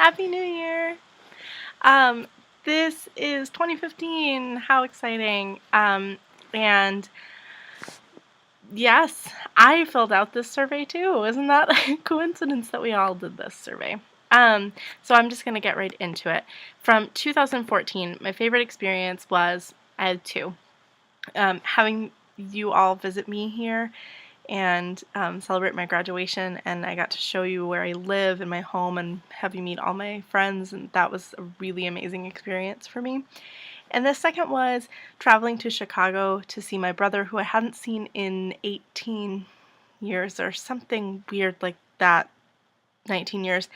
Happy New Year! Um, this is 2015. How exciting! And yes, I filled out this survey too. Isn't that a coincidence that we all did this survey? So I'm just going to get right into it. From 2014, my favorite experience was, I had two. Having you all visit me here and celebrate my graduation, and I got to show you where I live in my home and have you meet all my friends, and that was a really amazing experience for me. And the second was traveling to Chicago to see my brother, who I hadn't seen in 18 years or something weird like that, 19 years,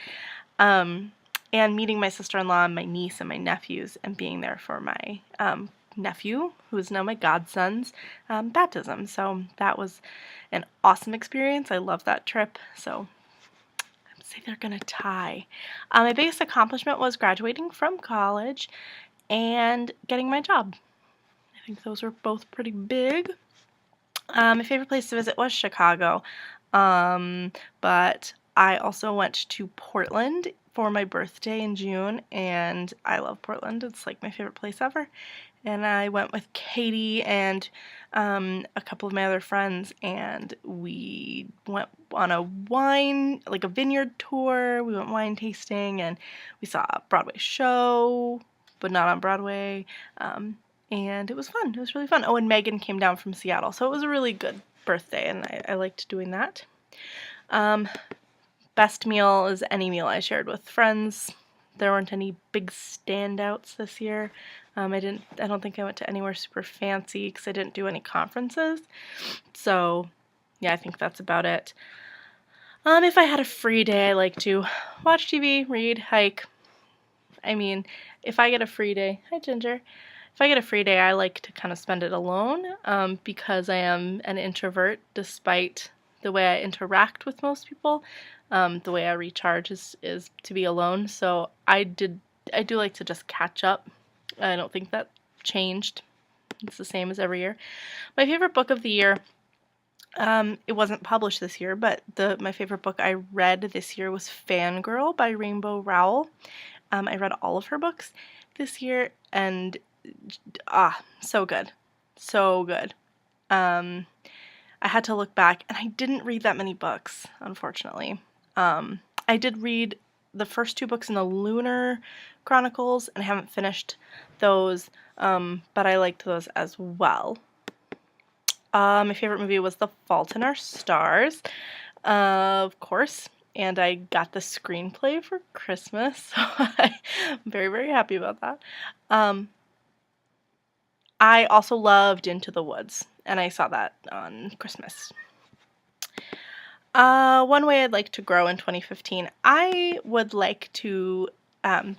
and meeting my sister-in-law and my niece and my nephews and being there for my nephew, who is now my godson's baptism. So that was an awesome experience. I love that trip. So I'd say they're gonna tie. My biggest accomplishment was graduating from college and getting my job. I think those were both pretty big. My favorite place to visit was Chicago, but I also went to Portland for my birthday in June, and I love Portland. It's like my favorite place ever. And I went with Katie and a couple of my other friends, and we went on a a vineyard tour. We went wine tasting, and we saw a Broadway show, but not on Broadway. And it was fun. It was really fun. Oh, and Megan came down from Seattle, so it was a really good birthday, and I liked doing that. Best meal is any meal I shared with friends. There weren't any big standouts this year. I don't think I went to anywhere super fancy because I didn't do any conferences. So, yeah, I think that's about it. If I had a free day, I like to watch TV, read, hike. I mean, if I get a free day, hi Ginger. If I get a free day, I like to kind of spend it alone because I am an introvert despite the way I interact with most people. The way I recharge is to be alone. So I do like to just catch up. I don't think that changed. It's the same as every year. My favorite book of the year, it wasn't published this year, but my favorite book I read this year was Fangirl by Rainbow Rowell. I read all of her books this year, and so good. So good. I had to look back, and I didn't read that many books, unfortunately. I did read the first two books in the Lunar Chronicles, and I haven't finished those, but I liked those as well. My favorite movie was The Fault in Our Stars, of course, and I got the screenplay for Christmas, so I'm very, very happy about that. I also loved Into the Woods, and I saw that on Christmas. One way I'd like to grow in 2015, I would like to,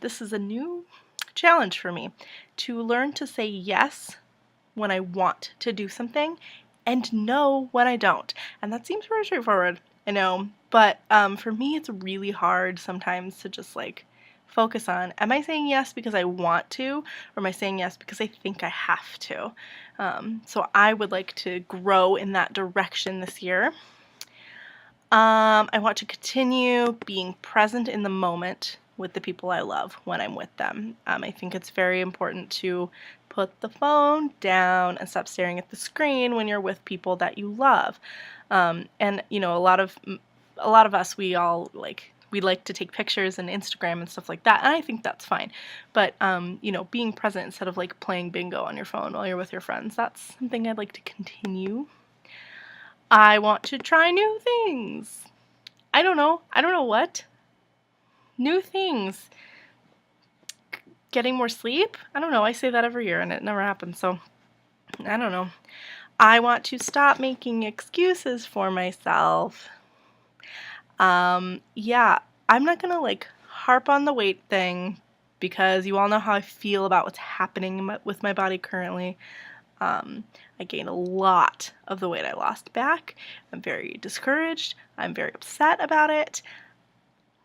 this is a new challenge for me, to learn to say yes when I want to do something and no when I don't. And that seems very straightforward, I know, but for me it's really hard sometimes to just like focus on, am I saying yes because I want to, or am I saying yes because I think I have to? So I would like to grow in that direction this year. I want to continue being present in the moment with the people I love when I'm with them. I think it's very important to put the phone down and stop staring at the screen when you're with people that you love. And you know, a lot of us, we like to take pictures and Instagram and stuff like that, and I think that's fine. But you know, being present instead of like playing bingo on your phone while you're with your friends, that's something I'd like to continue. I want to try new things. I don't know what. New things. Getting more sleep? I don't know. I say that every year and it never happens, so I don't know. I want to stop making excuses for myself. Yeah, I'm not gonna like harp on the weight thing because you all know how I feel about what's happening with my body currently. I gained a lot of the weight I lost back. I'm very discouraged. I'm very upset about it.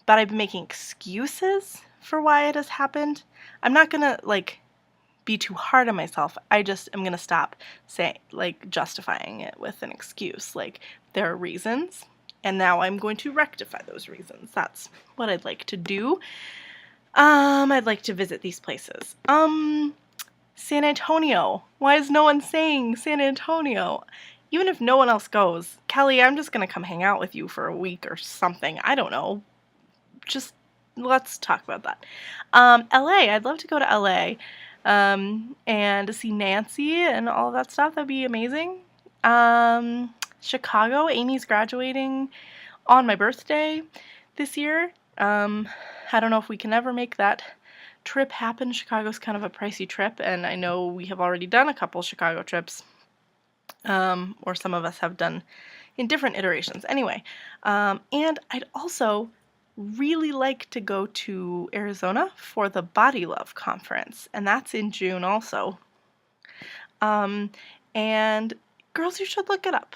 But I've been making excuses for why it has happened. I'm not gonna like be too hard on myself. I just am gonna stop justifying it with an excuse. Like, there are reasons, and now I'm going to rectify those reasons. That's what I'd like to do. I'd like to visit these places. San Antonio. Why is no one saying San Antonio? Even if no one else goes, Kelly, I'm just gonna come hang out with you for a week or something. I don't know. Just let's talk about that. LA. I'd love to go to LA. And to see Nancy and all of that stuff. That'd be amazing. Chicago. Amy's graduating on my birthday this year. I don't know if we can ever make that trip happen. Chicago's kind of a pricey trip, and I know we have already done a couple Chicago trips, or some of us have done in different iterations. Anyway, and I'd also really like to go to Arizona for the Body Love conference, and that's in June also. And girls, you should look it up.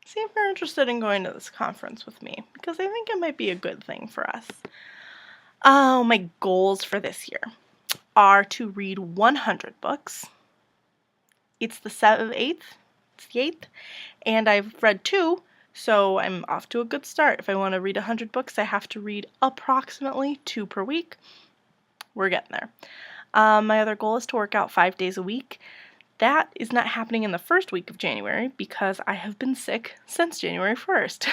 See if you're interested in going to this conference with me, because I think it might be a good thing for us. Oh, my goals for this year are to read 100 books. It's the 8th. It's the 8th. And I've read 2, so I'm off to a good start. If I want to read 100 books, I have to read approximately 2 per week. We're getting there. My other goal is to work out 5 days a week. That is not happening in the first week of January because I have been sick since January 1st.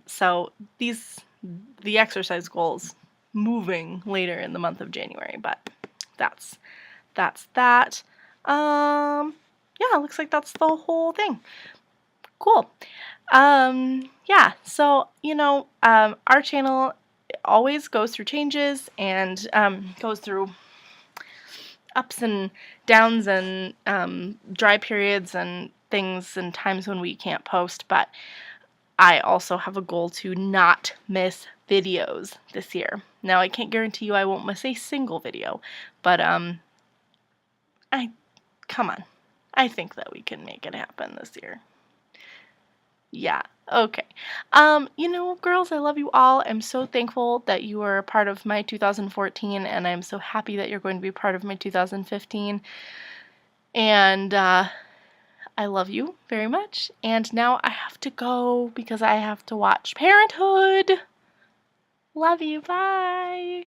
So the exercise goals moving later in the month of January, but that's that. Yeah, looks like that's the whole thing. Cool. Yeah, so, our channel always goes through changes and goes through ups and downs and dry periods and things and times when we can't post, but I also have a goal to not miss videos this year. Now, I can't guarantee you I won't miss a single video, but come on. I think that we can make it happen this year. Yeah, okay. Girls, I love you all. I'm so thankful that you are a part of my 2014, and I'm so happy that you're going to be part of my 2015. And I love you very much. And now I have to go because I have to watch Parenthood. Love you. Bye.